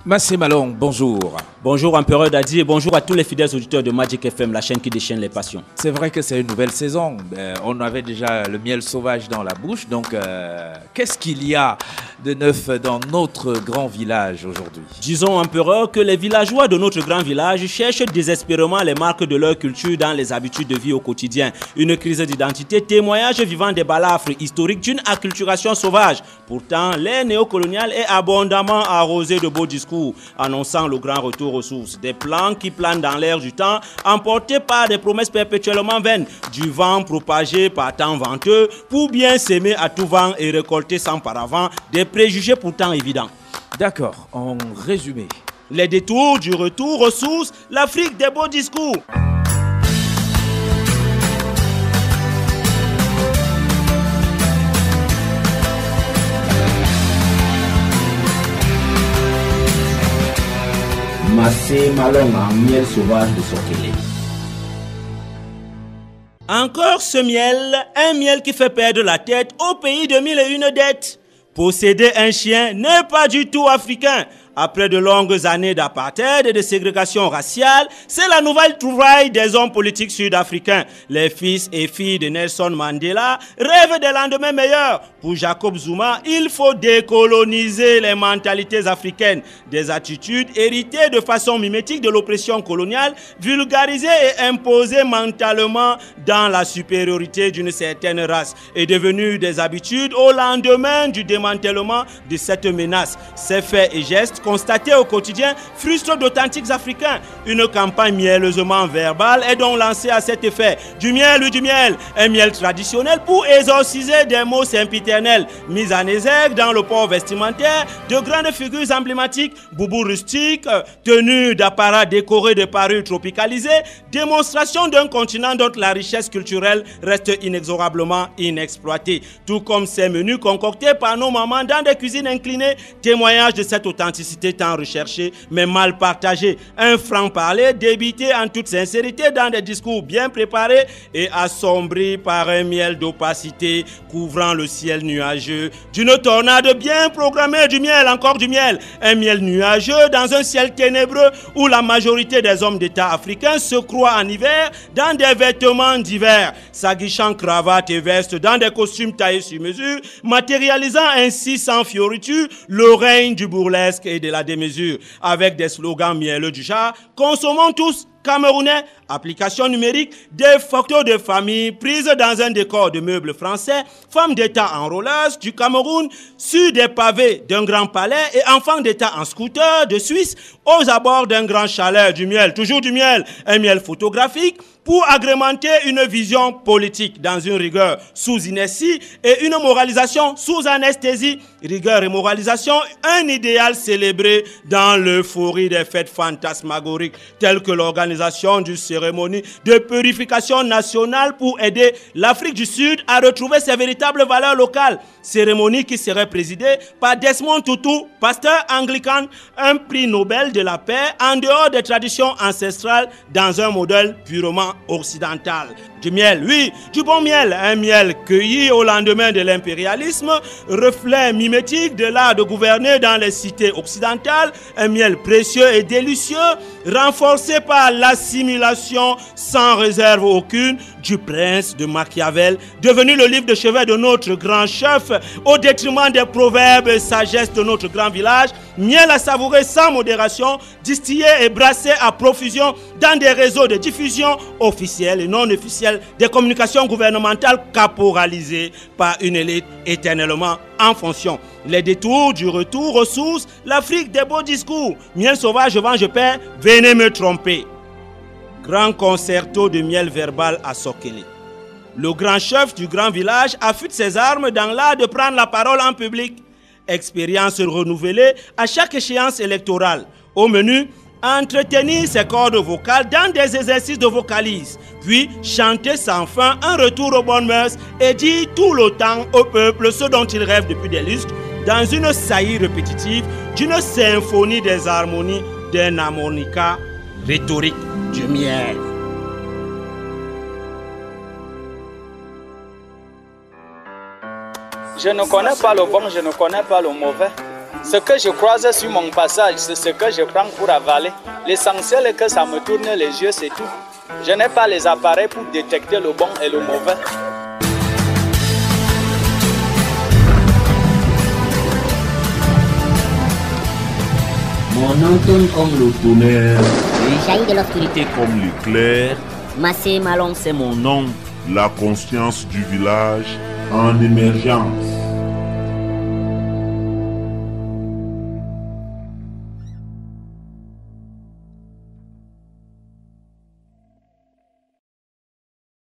Massé Malong, bonjour. Bonjour Empereur Dadi et bonjour à tous les fidèles auditeurs de Magic FM, la chaîne qui déchaîne les passions. C'est vrai que c'est une nouvelle saison. On avait déjà le miel sauvage dans la bouche. Donc, qu'est-ce qu'il y a de neuf dans notre grand village aujourd'hui? Disons, Empereur, que les villageois de notre grand village cherchent désespérément les marques de leur culture dans les habitudes de vie au quotidien. Une crise d'identité, témoignage vivant des balafres historiques d'une acculturation sauvage. Pourtant, l'ère néocoloniale est abondamment arrosée de beaux discours, annonçant le grand retour aux sources. Des plans qui planent dans l'air du temps, emportés par des promesses perpétuellement vaines, du vent propagé par temps venteux, pour bien s'aimer à tout vent et récolter sans paravent des préjugés pourtant évidents. D'accord, en résumé. Les détours du retour aux sources, l'Afrique des beaux discours. Massé Malong en miel sauvage de Sokélé. Encore ce miel, un miel qui fait perdre la tête au pays de mille et une dettes. Posséder un chien n'est pas du tout africain. Après de longues années d'apartheid et de ségrégation raciale, c'est la nouvelle trouvaille des hommes politiques sud-africains. Les fils et filles de Nelson Mandela rêvent des lendemains meilleurs. Pour Jacob Zuma, il faut décoloniser les mentalités africaines, des attitudes héritées de façon mimétique de l'oppression coloniale, vulgarisées et imposées mentalement dans la supériorité d'une certaine race, et devenues des habitudes au lendemain du démantèlement de cette menace. Ces faits et gestes constatés au quotidien frustrent d'authentiques Africains. Une campagne mielleusement verbale est donc lancée à cet effet. Du miel ou du miel, un miel traditionnel pour exorciser des mots sempiternels, mis en exergue dans le port vestimentaire de grandes figures emblématiques, boubous rustiques, tenues d'apparats décorés de parures tropicalisées, démonstration d'un continent dont la richesse culturelle reste inexorablement inexploitée. Tout comme ces menus concoctés par nos mamans dans des cuisines inclinées, témoignage de cette authenticité tant recherchée mais mal partagée. Un franc-parler débité en toute sincérité dans des discours bien préparés et assombris par un miel d'opacité couvrant le ciel nuageux d'une tornade bien programmée. Du miel, encore du miel. Un miel nuageux dans un ciel ténébreux où la majorité des hommes d'État africains se croient en hiver dans des vêtements d'hiver, s'aguichant cravate et veste dans des costumes taillés sur mesure, matérialisant ainsi sans fioriture le règne du burlesque et de la démesure, avec des slogans mielleux du genre « Consommons tous Camerounais », application numérique, des photos de famille prises dans un décor de meubles français, femmes d'État enrôleuses du Cameroun sur des pavés d'un grand palais et enfants d'État en scooter de Suisse aux abords d'un grand chalet. Du miel, toujours du miel, un miel photographique pour agrémenter une vision politique dans une rigueur sous inertie et une moralisation sous anesthésie. Rigueur et moralisation, un idéal célébré dans l'euphorie des fêtes fantasmagoriques telles que l'organisation du cérémonie de purification nationale pour aider l'Afrique du Sud à retrouver ses véritables valeurs locales. Cérémonie qui serait présidée par Desmond Tutu, pasteur anglican, un prix Nobel de la paix en dehors des traditions ancestrales dans un modèle purement occidental. Du miel, oui, du bon miel, un miel cueilli au lendemain de l'impérialisme, reflet mimétique de l'art de gouverner dans les cités occidentales, un miel précieux et délicieux, renforcé par l'assimilation sans réserve aucune du prince de Machiavel, devenu le livre de chevet de notre grand chef, au détriment des proverbes et sagesses de notre grand village, miel à savourer sans modération, distillé et brassé à profusion dans des réseaux de diffusion officiels et non officiels, des communications gouvernementales caporalisées par une élite éternellement en fonction. Les détours du retour aux sources, l'Afrique des beaux discours, miel sauvage, je vends, je perds, venez me tromper. Grand concerto de miel verbal à Sokélé. Le grand chef du grand village affûte ses armes dans l'art de prendre la parole en public. Expérience renouvelée à chaque échéance électorale. Au menu, entretenir ses cordes vocales dans des exercices de vocalise, puis chanter sans fin un retour aux bonnes mœurs et dire tout le temps au peuple ce dont il rêve depuis des lustres, dans une saillie répétitive d'une symphonie des harmonies d'un harmonica rhétorique du miel. Je ne connais pas le bon, je ne connais pas le mauvais. Ce que je croise sur mon passage, c'est ce que je prends pour avaler. L'essentiel est que ça me tourne les yeux, c'est tout. Je n'ai pas les appareils pour détecter le bon et le mauvais. Mon entend comme le tonnerre. Il jaillit de l'obscurité comme l'éclair. Massé Malon, C'est mon nom. La conscience du village en émergence.